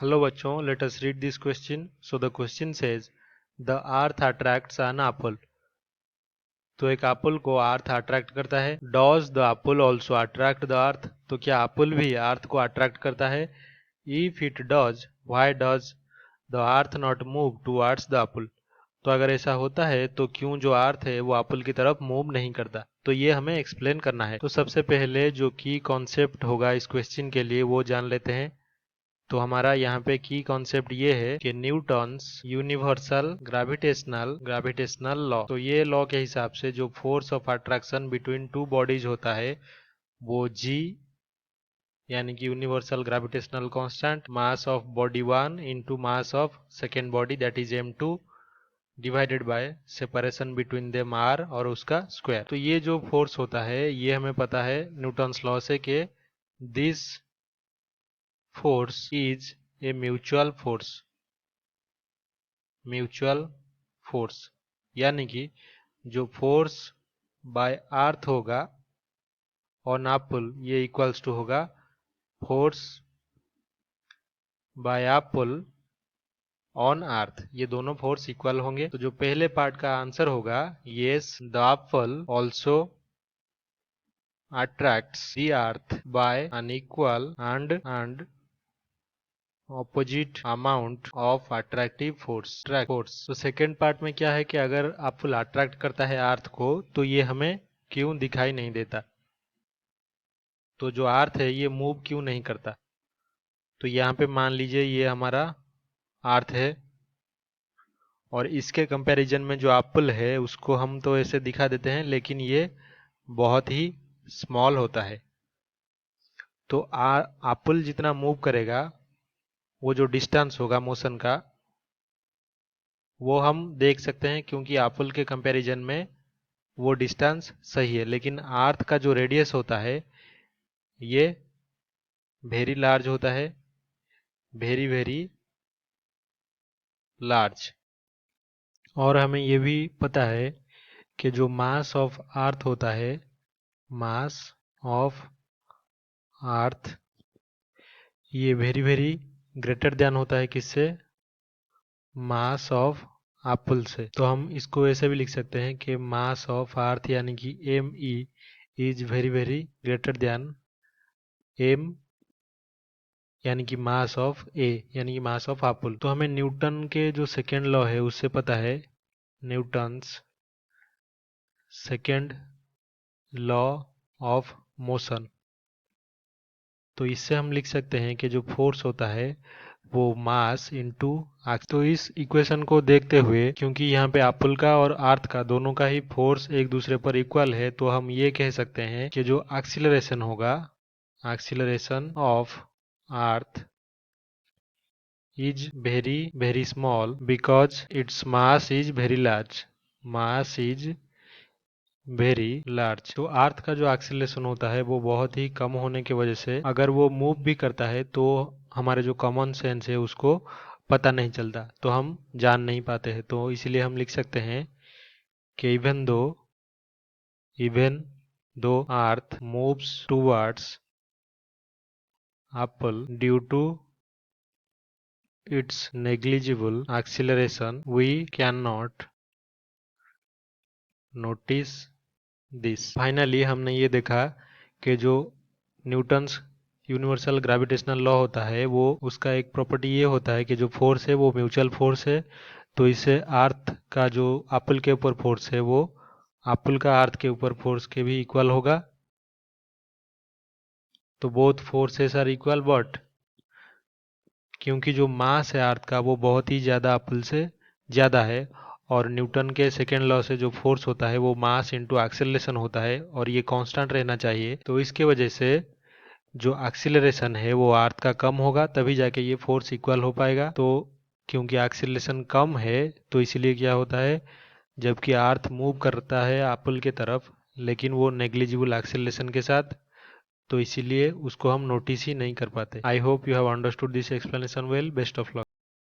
Hello बच्चों, let us read this question. So the question says, the earth attracts an apple. तो एक Apple को earth attract करता है. Does the apple also attract the earth? तो क्या Apple भी अर्थ को अट्रैक्ट करता है? If it does, why does the earth not move towards the apple? तो अगर ऐसा होता है तो क्यों जो अर्थ है वो एप्पल की तरफ मूव नहीं करता? तो ये हमें एक्सप्लेन करना है. तो सबसे पहले जो की कॉन्सेप्ट होगा इस क्वेश्चन के लिए वो जान लेते हैं. तो हमारा यहाँ पे की कॉन्सेप्ट ये है कि न्यूटन्स यूनिवर्सल ग्रेविटेशनल लॉ. तो ये लॉ के हिसाब से जो force of attraction between two bodies होता है वो जी यानी कि universal gravitational constant mass of body 1 into mass of second body that is m2 divided by separation between them r और उसका स्क्वायर. तो ये जो फोर्स होता है ये हमें पता है न्यूटन्स लॉ से कि this force is a mutual force यानी कि जो फोर्स बाय अर्थ होगा ऑन एप्पल ये इक्वल्स टू होगा force by Apple on earth. ये दोनों फोर्स इक्वल होंगे. तो जो पहले पार्ट का आंसर होगा yes the apple also attracts the earth by an equal and opposite amount of attractive force. तो सेकेंड पार्ट में क्या है कि अगर एप्पल अट्रैक्ट करता है अर्थ को तो ये हमें क्यों दिखाई नहीं देता? तो जो अर्थ है ये मूव क्यों नहीं करता? तो यहाँ पे मान लीजिए ये हमारा अर्थ है और इसके कंपैरिजन में जो एप्पल है उसको हम तो ऐसे दिखा देते हैं लेकिन ये बहुत ही स्मॉल होता है. तो एप्पल जितना मूव करेगा वो जो डिस्टेंस होगा मोशन का वो हम देख सकते हैं क्योंकि एप्पल के कंपैरिजन में वो डिस्टेंस सही है. लेकिन अर्थ का जो रेडियस होता है ये वेरी लार्ज होता है, वेरी वेरी लार्ज. और हमें ये भी पता है कि जो मास ऑफ अर्थ होता है मास ऑफ अर्थ ये वेरी वेरी ग्रेटर देन होता है किससे? मास ऑफ एप्पल से. तो हम इसको ऐसे भी लिख सकते हैं कि मास ऑफ अर्थ यानी कि M E is very very greater than M यानी कि मास ऑफ ए यानी कि मास ऑफ एप्पल. तो हमें न्यूटन के जो सेकेंड लॉ है उससे पता है Newton's second law of motion. तो इससे हम लिख सकते हैं कि जो फोर्स होता है वो मास इनटू एक्स. तो इस इक्वेशन को देखते हुए क्योंकि यहाँ पे एप्पल का और अर्थ का दोनों का ही फोर्स एक दूसरे पर इक्वल है तो हम ये कह सकते हैं कि जो एक्सीलरेशन होगा acceleration of earth is very very small because its mass is very large. mass is very large. तो अर्थ का जो एक्सीलरेशन होता है वो बहुत ही कम होने की वजह से अगर वो मूव भी करता है तो हमारे जो कॉमन सेंस है उसको पता नहीं चलता, तो हम जान नहीं पाते हैं. तो इसलिए हम लिख सकते हैं कि even though earth moves towards apple due to its negligible acceleration, we cannot notice this. Finally हमने ये देखा कि जो न्यूटन्स यूनिवर्सल ग्रेविटेशनल लॉ होता है वो उसका एक प्रॉपर्टी ये होता है कि जो फोर्स है वो म्यूचुअल फोर्स है. तो इससे अर्थ का जो एप्पल के ऊपर फोर्स है वो एप्पल का अर्थ के ऊपर फोर्स के भी इक्वल होगा. तो both forces are equal but क्योंकि जो मास है अर्थ का वो बहुत ही ज़्यादा एप्पल से ज़्यादा है और न्यूटन के सेकेंड लॉ से जो फोर्स होता है वो मास इनटू एक्सेलरेशन होता है और ये कांस्टेंट रहना चाहिए. तो इसके वजह से जो एक्सेलरेशन है वो अर्थ का कम होगा तभी जाके ये फोर्स इक्वल हो पाएगा. तो क्योंकि एक्सेलरेशन कम है तो इसलिए क्या होता है जबकि अर्थ मूव करता है एप्पल के तरफ लेकिन वो नेग्लिजिबल एक्सेलरेशन के साथ, तो इसीलिए उसको हम नोटिस ही नहीं कर पाते. I hope you have understood this explanation well. Best of luck.